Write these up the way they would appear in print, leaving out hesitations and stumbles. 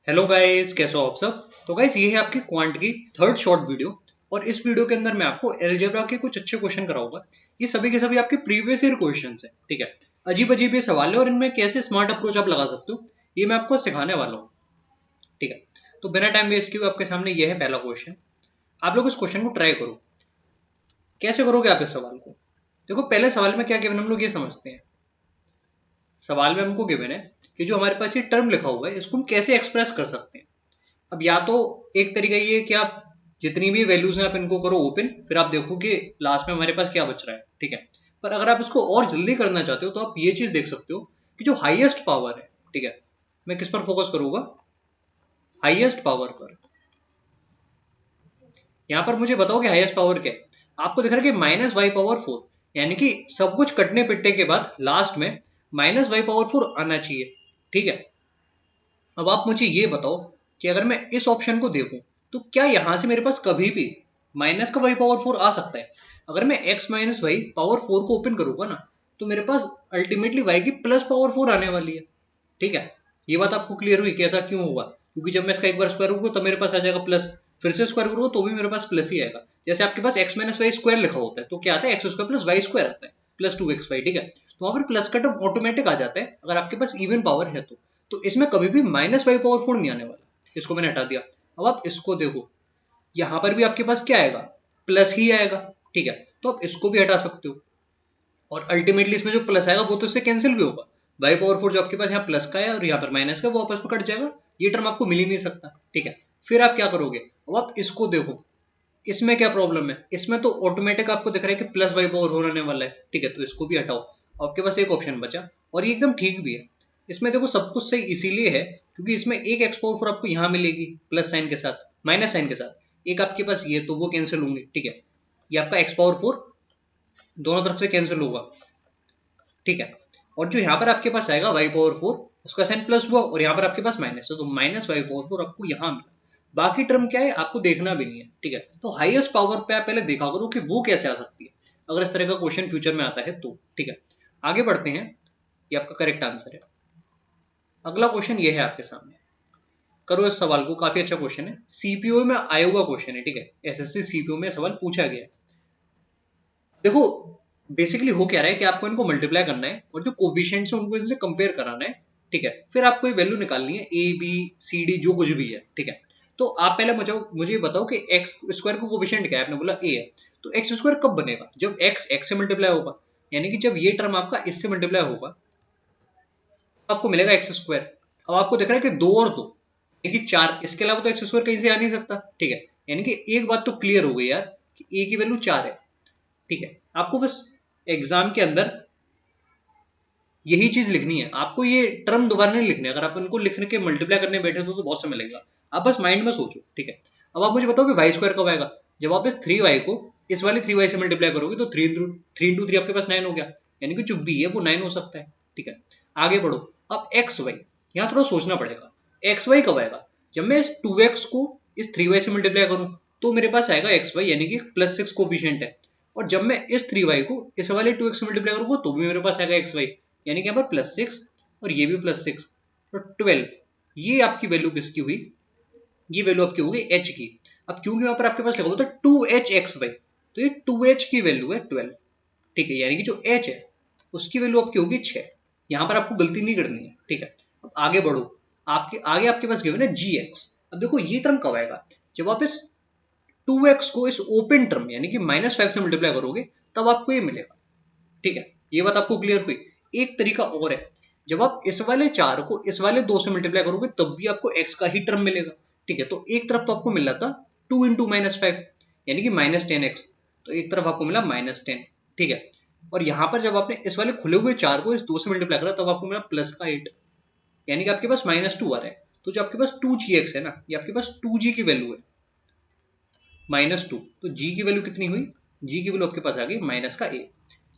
Hello guys, कैसे हो आप सब। तो गाइस, ये है आपकी क्वांट की थर्ड शॉर्ट वीडियो। और इस वीडियो के अंदर मैं आपको एलजेब्रा के कुछ अच्छे क्वेश्चन कराऊंगा। ये सभी के सभी आपके प्रीवियस ईयर क्वेश्चंस हैं, ठीक है। अजीब अजीब ये सवाल है और इनमें कैसे स्मार्ट अप्रोच आप लगा सकते हो, ये मैं आपको सिखाने वाला हूँ, ठीक है। तो बिना टाइम वेस्ट किए आपके सामने ये है पहला क्वेश्चन। आप लोग इस क्वेश्चन को ट्राई करो। कैसे करोगे आप इस सवाल को? देखो, पहले सवाल में क्या गिवन हम लोग ये समझते हैं। सवाल में हमको गिवन है कि जो हमारे पास ये टर्म लिखा हुआ है इसको हम कैसे एक्सप्रेस कर सकते हैं। अब या तो एक तरीका ये है कि आप जितनी भी वैल्यूज हैं आप इनको करो ओपन, फिर आप देखो कि लास्ट में हमारे पास क्या बच रहा है, ठीक है। पर अगर आप इसको और जल्दी करना चाहते हो तो आप ये चीज देख सकते हो कि जो हाईएस्ट पावर है, ठीक है। मैं किस पर फोकस करूंगा? हाईएस्ट पावर पर। यहां पर मुझे बताओ कि हाईएस्ट पावर क्या है। आपको दिख रहा है कि -y⁴, यानी कि सब कुछ कटने पिटने के बाद लास्ट में -y⁴ आना चाहिए, ठीक है। अब आप मुझे ये बताओ कि अगर मैं इस ऑप्शन को देखूं तो क्या यहां से मेरे पास कभी भी माइनस का y⁴ आ सकता है? अगर मैं x माइनस y⁴ को ओपन करूंगा ना, तो मेरे पास अल्टीमेटली y की +4 आने वाली है, ठीक है। ये बात आपको क्लियर हुई कि ऐसा क्यों होगा? क्योंकि जब मैं इसका एक बार स्क्वायर करूंगा तो मेरे पास आ जाएगा प्लस, फिर से स्क्वायर करूंगा तो भी मेरे पास प्लस ही आएगा। जैसे आपके पास x माइनस वाई स्क्वायर लिखा होता है तो क्या आता है, x square plus y square आता है +2xy, ठीक है। तो वहां पर प्लस का टर्म ऑटोमेटिक आ जाता है अगर आपके पास इवन पावर है तो इसमें कभी भी -y⁴ नहीं आने वाला। इसको मैंने हटा दिया। अब आप इसको देखो, यहां पर भी आपके पास क्या आएगा? प्लस ही आएगा, ठीक है। तो आप इसको भी हटा सकते हो और अल्टीमेटली इसमें जो प्लस आएगा वो तो इससे कैंसिल भी होगा। y⁴ जो आपके पास यहाँ प्लस का है और यहाँ पर माइनस का, वो आपस में कट जाएगा। ये टर्म आपको मिल ही नहीं सकता, ठीक है। फिर आप क्या करोगे? अब आप इसको देखो, इसमें क्या प्रॉब्लम है? इसमें तो ऑटोमेटिक आपको दिख रहा है कि +y⁴ होने वाला है, ठीक है। तो इसको भी हटाओ। आपके पास एक ऑप्शन बचा और ये एकदम ठीक भी है। इसमें देखो सब कुछ सही इसीलिए है क्योंकि इसमें एक x⁴ आपको यहाँ मिलेगी प्लस साइन के साथ, माइनस साइन के साथ। एक आपके पास ये, तो वो कैंसिल होंगे, ठीक है। ये आपका x⁴ दोनों तरफ से कैंसिल होगा, ठीक है। और जो यहाँ पर आपके पास आएगा y⁴, उसका साइन प्लस हुआ और यहाँ पर आपके पास माइनस है, तो -y⁴ आपको यहाँ मिला। बाकी टर्म क्या है आपको देखना भी नहीं है, ठीक है। तो हाईएस्ट पावर पे आप पहले देखा करो कि वो कैसे आ सकती है, अगर इस तरह का क्वेश्चन फ्यूचर में आता है तो, ठीक है। आगे बढ़ते हैं। ये आपका करेक्ट आंसर है। अगला क्वेश्चन ये है आपके सामने। करो इस सवाल को, काफी अच्छा क्वेश्चन है, सीपीओ में आया हुआ क्वेश्चन है, ठीक है। एसएससी सीपीओ में सवाल पूछा गया है। देखो, बेसिकली हो क्या रहा है कि आपको इनको मल्टीप्लाई करना है और जो कोफिशिएंट्स है उनको इनसे कंपेयर कराना है, ठीक है। फिर आपको ये वैल्यू निकालनी है ए बी सी डी जो कुछ भी है, ठीक है। तो आप पहले मुझे बताओ कि एक्स स्क्वायर का कोफिशिएंट क्या है। आपने बोला ए है, तो एक्स स्क्वायर कब बनेगा? जब एक्स एक्स से मल्टीप्लाई होगा, यानी कि जब ये टर्म आपका इससे मल्टीप्लाई होगा तो आपको मिलेगा एक्स स्क्वायर। अब आपको दिख रहा है कि दो और दो यानी कि चार, इसके अलावा तो एक्स स्क्वायर कहीं से आ नहीं सकता, ठीक है। यानी कि एक बात तो क्लियर हो गई यार कि ए की वैल्यू 4 है, ठीक है। आपको बस एग्जाम के अंदर यही चीज लिखनी है, आपको ये टर्म दोबारा नहीं लिखने। अगर आप इनको लिखने के मल्टीप्लाई करने बैठे तो बहुत समय लगेगा। आप बस माइंड में सोचो, ठीक है। अब आप मुझे बताओ कि वाई स्क्वायर कब आएगा? जब आप इस 3y को इस वाले 3y से मल्टीप्लाई करोगे तो 3 इंटू 3 आपके पास 9 हो गया, यानी कि जो b है वो 9 हो सकता है, ठीक है। आगे बढ़ो। अब एक्स वाई, यहाँ थोड़ा सोचना पड़ेगा। एक्स वाई कब आएगा? जब मैं इस 2x को इस 3y से मल्टीप्लाई करूं तो मेरे पास आएगा एक्स वाई, यानी कि +6 कोफिशिएंट है। और जब मैं इस 3y को इस वाले 2x से मल्टीप्लाई करूंगा तो भी मेरे पास आएगा एक्स वाई, यानी कि यहाँ पर +6 और ये भी +6, तो 12। ये आपकी वैल्यू किसकी हुई? ये वैल्यू आपकी होगी h की। अब क्योंकि वहां पर आपके पास लिखा होता है 2hxy, तो ये 2h की वैल्यू है 12, ठीक है। यानी कि जो h है उसकी वैल्यू आपकी होगी 6। यहां पर आपको गलती नहीं करनी है, ठीक है। अब आगे बढ़ो। आपके आगे आपके पास गिवन है gx। अब देखो ये टर्म कब आएगा? जब आप इस 2x को इस ओपन टर्म यानी कि -5 से मल्टीप्लाई करोगे तब आपको ये मिलेगा, ठीक है। ये बात आपको क्लियर हुई? एक तरीका और है, जब आप इस वाले 4 को इस वाले 2 से मल्टीप्लाई करोगे तब भी आपको x का ही टर्म मिलेगा, ठीक है। तो एक तरफ तो आपको मिल रहा था 2 इंटू -5 यानी कि -10x, तो एक तरफ आपको मिला -10, ठीक है। और यहां पर जब आपने इस वाले खुले हुए 4 को इस 2 से मल्टीप्लाई करा तब आपको मिला +8, यानी कि आपके पास -2 आ रहा है। तो जो आपके पास 2gx है ना, ये आपके पास 2g की वैल्यू है, -2। तो g की वैल्यू कितनी हुई? g की वैल्यू आपके पास आ गई -a।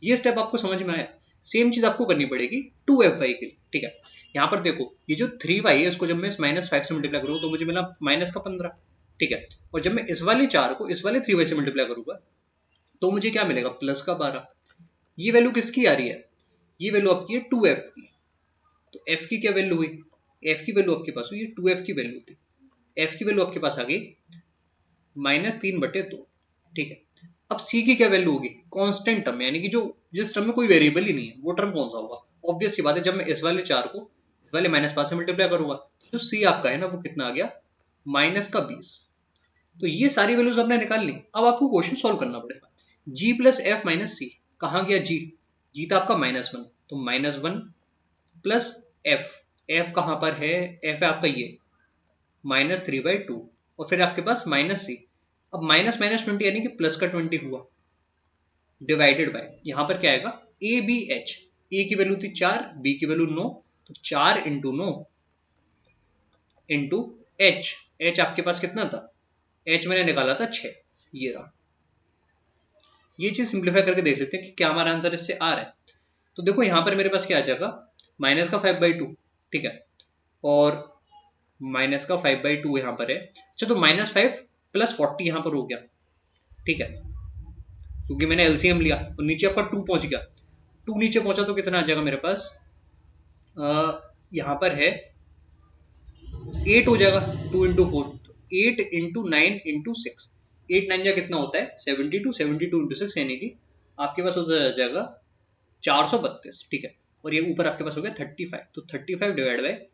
ये स्टेप आपको समझ में आया? सेम चीज आपको करनी पड़ेगी 2fy के लिए, ठीक है। यहाँ पर देखो, ये जो 3y है इसको जब मैं इस -5 से मल्टीप्लाई करूँ तो मुझे मिला -15, ठीक है। और जब मैं इस वाले 4 को इस वाले 3y से मल्टीप्लाई करूंगा तो मुझे क्या मिलेगा? +12। ये वैल्यू किसकी आ रही है? ये वैल्यू आपकी है 2f की। तो f की क्या वैल्यू हुई? एफ की वैल्यू आपके पास हुई, ये 2f की वैल्यू थी, एफ की वैल्यू आपके पास आ गई -3/2। ठीक है, अब सी की क्या वैल्यू होगी, कांस्टेंट टर्म, यानी कि जो जिस टर्म में कोई वेरिएबल ही नहीं है, वो टर्म कौन सा होगा। ऑब्वियस सी बात है, जब मैं इस वाले 4 को इस वाले -5 से मल्टीप्लाई करूंगा तो जो सी आपका है ना वो कितना आ गया, -20। तो ये सारी वैल्यूज आपने निकाल ली। अब आपको क्वेश्चन सॉल्व करना पड़ेगा। g प्लस एफ माइनस सी, कहाँ गया g, g था आपका -1, तो -1 प्लस एफ, एफ कहाँ पर है, एफ है आपका ये -3/2, और फिर आपके पास माइनस सी। अब माइनस -20 यानी कि प्लस का 20 हुआ, डिवाइडेड बाय यहां पर क्या आएगा, ए बी एच, ए की वैल्यू थी 4, बी की वैल्यू 9, तो 4 इंटू 9 इंटू एच, एच आपके पास कितना था, एच मैंने निकाला था 6, ये रहा। ये चीज सिंप्लीफाई करके देख लेते हैं कि क्या हमारा आंसर इससे आ रहा है। तो देखो यहां पर मेरे पास क्या आ जाएगा, माइनस का 5/2, ठीक है, और माइनस का 5/2 यहाँ पर है। अच्छा, तो -5 प्लस 40 यहाँ पर हो गया, ठीक है, क्योंकि मैंने एलसीएम लिया और नीचे आपका 2 पहुंच गया, 2 नीचे पहुंचा तो कितना आ जाएगा मेरे पास, यहाँ पर है 8 हो जाएगा, 2 इंटू 4, 8 इंटू 9 इंटू 6, 8 9 जा कितना होता है 72, 72 इंटू 6 यानी कि आपके पास होता जाएगा 432, ठीक है, और ये ऊपर आपके पास हो गया 35, तो 35 डिवाइड बाय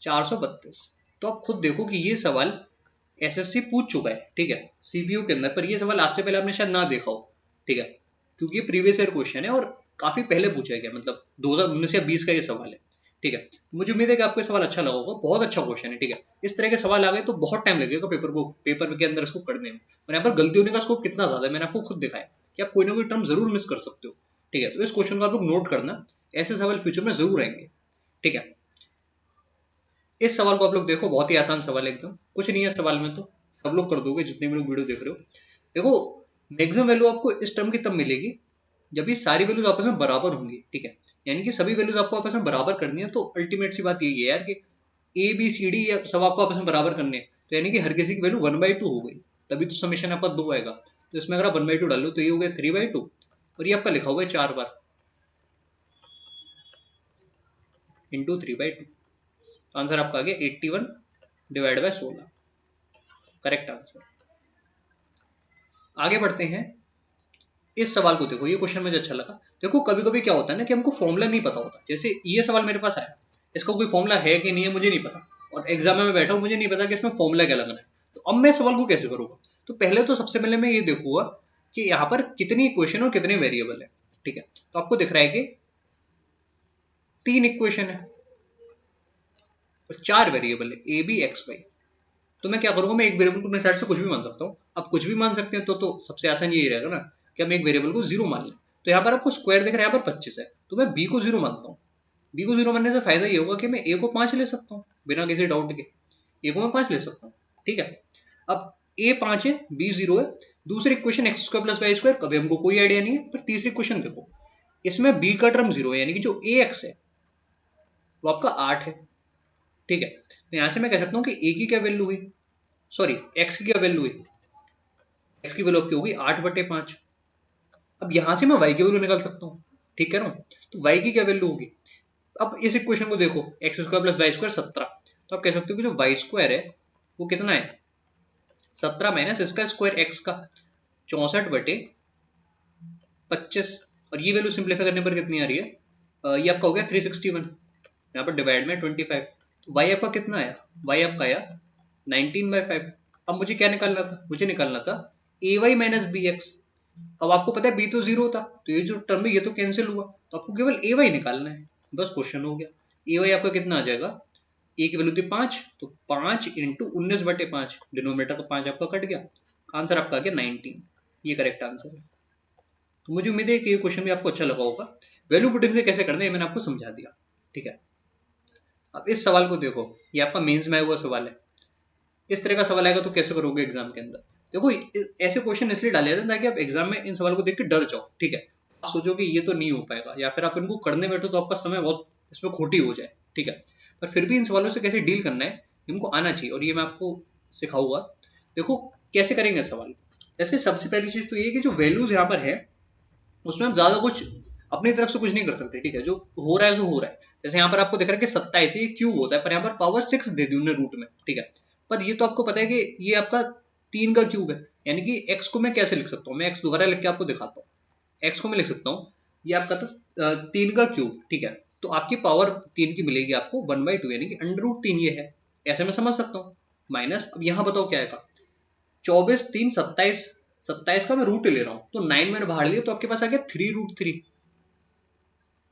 432। तो आप खुद देखो कि ये सवाल एसएससी पूछ चुका है, ठीक है, सीपीयू के अंदर, पर ये सवाल आज से पहले आपने शायद ना देखा हो, ठीक है, क्योंकि ये प्रीवियस ईयर क्वेश्चन है और काफी पहले पूछा गया, मतलब 2019 या 20 का ये सवाल है, ठीक है। मुझे उम्मीद है कि आपको ये सवाल अच्छा लगा होगा, बहुत अच्छा क्वेश्चन है, ठीक है। इस तरह के सवाल आ गए तो बहुत टाइम लगेगा पेपर के अंदर इसको करने में, और यहाँ पर गलती होने का स्कोप कितना ज्यादा है मैंने आपको खुद दिखाया कि आप कोई ना कोई टर्म जरूर मिस कर सकते हो, ठीक है। तो इस क्वेश्चन को आप लोग नोट करना, ऐसे सवाल फ्यूचर में जरूर आएंगे, ठीक है। इस सवाल को आप लोग देखो, बहुत ही आसान सवाल है, एकदम कुछ नहीं है सवाल में, तो सब लोग कर दोगे जितने भी लोग वीडियो देख रहे हो। देखो मैक्सिमम वैल्यू आपको इस टर्म की तब मिलेगी जब ये सारी वैल्यूज आपस में बराबर होंगी, ठीक है, यानी कि सभी वैल्यूज आपको आपस में बराबर करनी है। तो अल्टीमेट सी बात यही है यार कि ए बी सी डी सब आपको आपस में बराबर करने हैं, तो यानी कि हर किसी की वैल्यू 1/2 हो गई, तभी तो समीशन आपका 2 आएगा। तो इसमें अगर आप 1/2 डालो तो ये हो गया 3/2, और ये आपका लिखा हुआ है 4 बार इंटू 3/2, तो आंसर आपका आ गया 81 डिवाइड बाय 16, करेक्ट आंसर। आगे बढ़ते हैं, इस सवाल को देखो, ये क्वेश्चन मुझे अच्छा लगा। देखो कभी कभी क्या होता है ना कि हमको फॉर्मूला नहीं पता होता, जैसे ये सवाल मेरे पास आया, इसका कोई फॉर्मूला है कि नहीं है मुझे नहीं पता, और एग्जाम में मैं बैठा हूं मुझे नहीं पता कि इसमें फॉर्मूला क्या लगना है, तो अब मैं सवाल को कैसे करूंगा। तो पहले तो सबसे पहले मैं ये देखूंगा कि यहाँ पर कितनी इक्वेशन और कितने वेरिएबल है, ठीक है। तो आपको दिख रहा है कि 3 इक्वेशन है और 4 वेरिएबल है ए बी एक्स वाई। तो मैं क्या करूंगा, मैं एक वेरिएबल को अपने साइड से कुछ भी मान सकता हूँ। अब कुछ भी मान सकते हैं तो सबसे आसान यही रहेगा ना कि हम एक वेरिएबल को 0 मान लें। तो यहाँ पर आपको स्क्वायर दिख रहा है, यहाँ पर 25 है, तो मैं बी को 0 मानता हूँ। बी को 0 मानने से फायदा ये होगा कि मैं ए को 5 ले सकता हूँ बिना किसी डाउट के, ए को मैं 5 ले सकता हूँ, ठीक है। अब ए 5 है, बी 0 है। दूसरी equation x square plus y square, कभी हमको कोई आइडिया नहीं है, पर तीसरी इक्वेशन देखो, इसमें बी का टर्म 0 है, यानी कि जो ए एक्स है वो आपका 8 है, ठीक है। तो यहां से मैं कह सकता हूँ कि ए की क्या वैल्यू हुई, सॉरी एक्स की क्या वैल्यू हुई, एक्स की वैल्यू आपकी होगी 8/5। अब यहां से मैं वाई की वैल्यू निकाल सकता हूँ, ठीक कह रहा हूँ, तो वाई की क्या वैल्यू होगी। अब इस इक्वेशन को देखो, x square plus y square 17, तो आप कह सकते हो कि जो वाई स्क्वायर है वो कितना है 17 माइनस इसका स्क्वायर एक्स का 64/25, और ये वैल्यू सिंप्लीफाई करने पर कितनी आ रही है, ये आपका हो गया 361, यहाँ पर डिवाइड में 25, तो वाई आपका कितना आया, वाई आपका आया 19/5। अब मुझे क्या निकालना था, मुझे निकालना था ए वाई माइनस बी एक्स। अब आपको पता है बी तो 0 था, तो ये जो टर्म है ये तो कैंसिल हुआ, तो आपको केवल ए वाई निकालना है, बस क्वेश्चन हो गया। ए वाई आपका कितना आ जाएगा, ए की वैल्यू थी 5, तो 5 इंटू 19/5, डिनोमिनेटर का 5 आपका कट गया, आंसर आपका आ गया 19, ये करेक्ट आंसर है। तो मुझे उम्मीद है कि ये क्वेश्चन भी आपको अच्छा लगा होगा। वैल्यू पुटिंग से कैसे करना है ये मैंने आपको समझा दिया, ठीक है। अब इस सवाल को देखो, ये आपका मेंस में आया हुआ सवाल है, इस तरह का सवाल आएगा तो कैसे करोगे एग्जाम के अंदर। देखो ऐसे क्वेश्चन इसलिए डाले जाते हैं ताकि आप एग्जाम में इन सवाल को देख के डर जाओ, ठीक है, आप सोचो कि ये तो नहीं हो पाएगा, या फिर आप इनको करने बैठो तो आपका समय बहुत इसमें खोटी हो जाए, ठीक है। पर फिर भी इन सवालों से कैसे डील करना है इनको आना चाहिए, और ये मैं आपको सिखाऊंगा। देखो कैसे करेंगे सवाल, जैसे सबसे पहली चीज तो ये कि जो वैल्यूज यहाँ पर है उसमें हम ज्यादा कुछ अपनी तरफ से कुछ नहीं कर सकते, ठीक है, जो हो रहा है सो हो रहा है। जैसे यहाँ पर आपको दिख रहा है कि 27 ये क्यूब होता है, पर यहाँ पर पावर 6 दे दी उन्होंने रूट में, ठीक है। पर ये तो आपको पता है कि ये आपका 3 का क्यूब है, यानी कि x को मैं कैसे लिख सकता हूँ, मैं x दोबारा लिख के आपको दिखाता हूँ। x को मैं लिख सकता हूँ, ये आपका था 3 का क्यूब, ठीक है। तो आपकी पावर 3 की मिलेगी आपको 1/2, यानी कि √3 ये है, ऐसे मैं समझ सकता हूँ। माइनस, अब यहाँ बताओ क्या आएगा, 24 3 27, 27 का मैं रूट ले रहा हूँ, तो 9 मैंने बाहर लिया, तो आपके पास आ गया 3√3,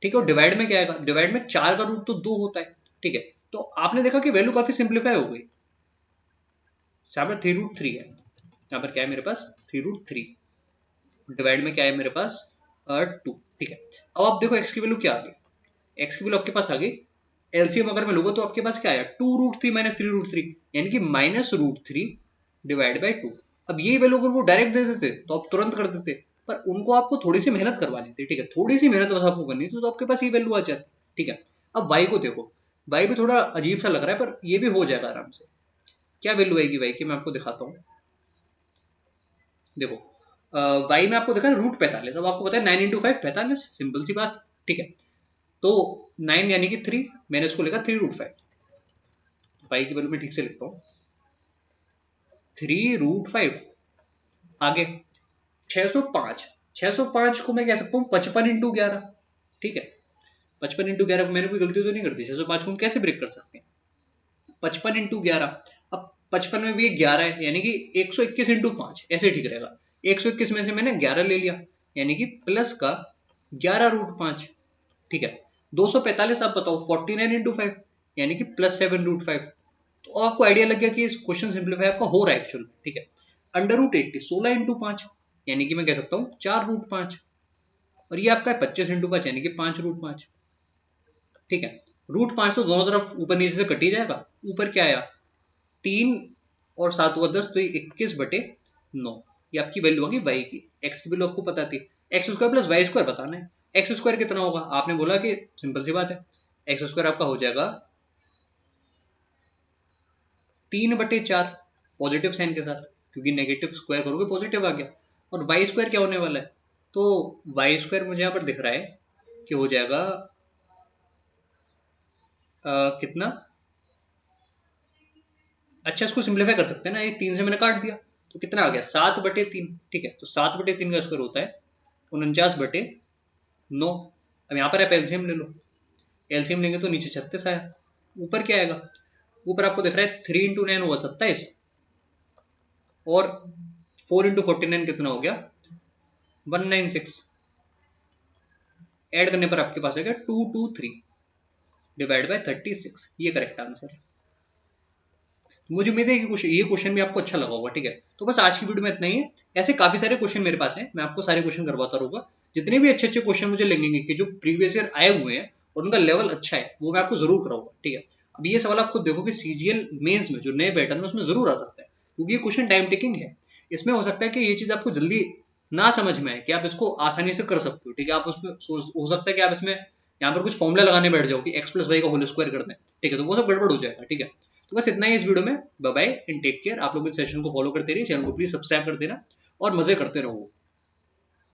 ठीक है। और डिवाइड में क्या आएगा, डिवाइड में 4 का रूट तो 2 होता है, ठीक है। तो आपने देखा कि वैल्यू काफी सिंप्लीफाई हो गई। यहाँ पर 3√3 है, यहाँ पर क्या है मेरे पास 3√3, डिवाइड में क्या है मेरे पास 2, ठीक है। अब आप देखो x की वैल्यू क्या आ गई, x की वैल्यू आपके पास आ गई, एलसीएम अगर मैं लूंगा तो आपके पास क्या आया 2√3 माइनस 3√3, यानी कि -√3 डिवाइड बाई 2। अब यही वैल्यू अगर वो डायरेक्ट दे देते तो आप तुरंत कर देते, पर उनको आपको थोड़ी सी मेहनत करवानी थी, ठीक है, थोड़ी सी मेहनत बस आपको करनी थी, तो आपके पास ये वैल्यू आ जाती, ठीक है। अब y को देखो, y भी थोड़ा अजीब सा लग रहा है, पर ये भी हो जाएगा आराम से। क्या वैल्यू आएगी y की, मैं आपको दिखाता हूँ। देखो y में आपको देखा √45, अब आपको पता है 9 × 5 45, सिंपल सी बात, ठीक है। तो 9 यानी कि 3, मैंने इसको लिखा 3√5, y की वैल्यू मैं ठीक से लिखता हूँ 3√5। आगे 605, 605 को मैं कह सकता हूँ 55 × 11, ठीक है। 55 × 11 मैंने कोई गलती तो नहीं कर दी, 605 को हम कैसे ब्रेक कर सकते हैं, 55 × 11। अब 55 में भी 11 है, यानी कि 121 × 5, ऐसे ठीक रहेगा। 121 में से मैंने 11 ले लिया, यानी कि प्लस का 11√5, ठीक है। 245 आप बताओ 49 × 5, यानी कि +7√5। तो आपको आइडिया लग गया कि इस क्वेश्चन सिंप्लीफाई आपका हो रहा है एक्चुअल, ठीक है। √80 16 × 5, यानी कि मैं कह सकता हूँ 4√5, और ये आपका 25 × 5, यानी कि 5√5, ठीक है। √5 तो दोनों तरफ ऊपर नीचे से कट ही जाएगा, ऊपर क्या आया 3 और 7 हुआ 10, तो ये 21/9, ये आपकी वैल्यू होगी y की। x की वैल्यू आपको पता थी, x² + y² बताना है। x² कितना होगा, आपने बोला कि सिंपल सी बात है, x² आपका हो जाएगा 3/4, पॉजिटिव साइन के साथ, क्योंकि नेगेटिव स्क्वायर करोगे पॉजिटिव आ गया। और y² क्या होने वाला है, तो y² मुझे यहाँ पर दिख रहा है कि हो जाएगा कितना, अच्छा इसको सिंप्लीफाई कर सकते हैं ना, ये 3 से मैंने काट दिया, तो कितना आ गया 7/3, ठीक है। तो 7/3 का स्क्वायर होता है 49/9। अब यहाँ पर आप एलसीएम ले लो, एलसीएम लेंगे तो नीचे 36 आया, ऊपर क्या आएगा, ऊपर आपको दिख रहा है 3 × 9 हुआ 27, और 4 × 49 कितना हो गया 196, ऐड करने पर आपके पास आ गया 223 डिवाइड बाय 36, ये करेक्ट आंसर है। मुझे उम्मीद है कि ये क्वेश्चन भी आपको अच्छा लगा होगा, ठीक है। तो बस आज की वीडियो में इतना ही है, ऐसे काफी सारे क्वेश्चन मेरे पास हैं, मैं आपको सारे क्वेश्चन करवाता रहूंगा। जितने भी अच्छे अच्छे क्वेश्चन मुझे लगेंगे कि जो प्रीवियस ईयर आए हुए हैं और उनका लेवल अच्छा है, वो मैं आपको जरूर कराऊंगा, ठीक है। अब ये सवाल आप खुद देखो कि सीजीएल मेंस में जो नए पैटर्न है उसमें जरूर आ सकता है, क्योंकि ये क्वेश्चन टाइम टेकिंग है। इसमें हो सकता है कि ये चीज आपको जल्दी ना समझ में आए कि आप इसको आसानी से कर सकते हो, ठीक है। आप उसमें हो सकता है कि आप इसमें यहाँ पर कुछ फॉर्मूला लगाने बैठ जाओ कि x + y का होल स्क्वायर कर दें, ठीक है, तो वो सब गड़बड़ हो जाएगा, ठीक है। तो बस इतना ही इस वीडियो में, bye bye and take care. आप लोग इस सेशन को फॉलो करते रहिए, चैनल को प्लीज सब्सक्राइब कर देना और मजे करते रहो।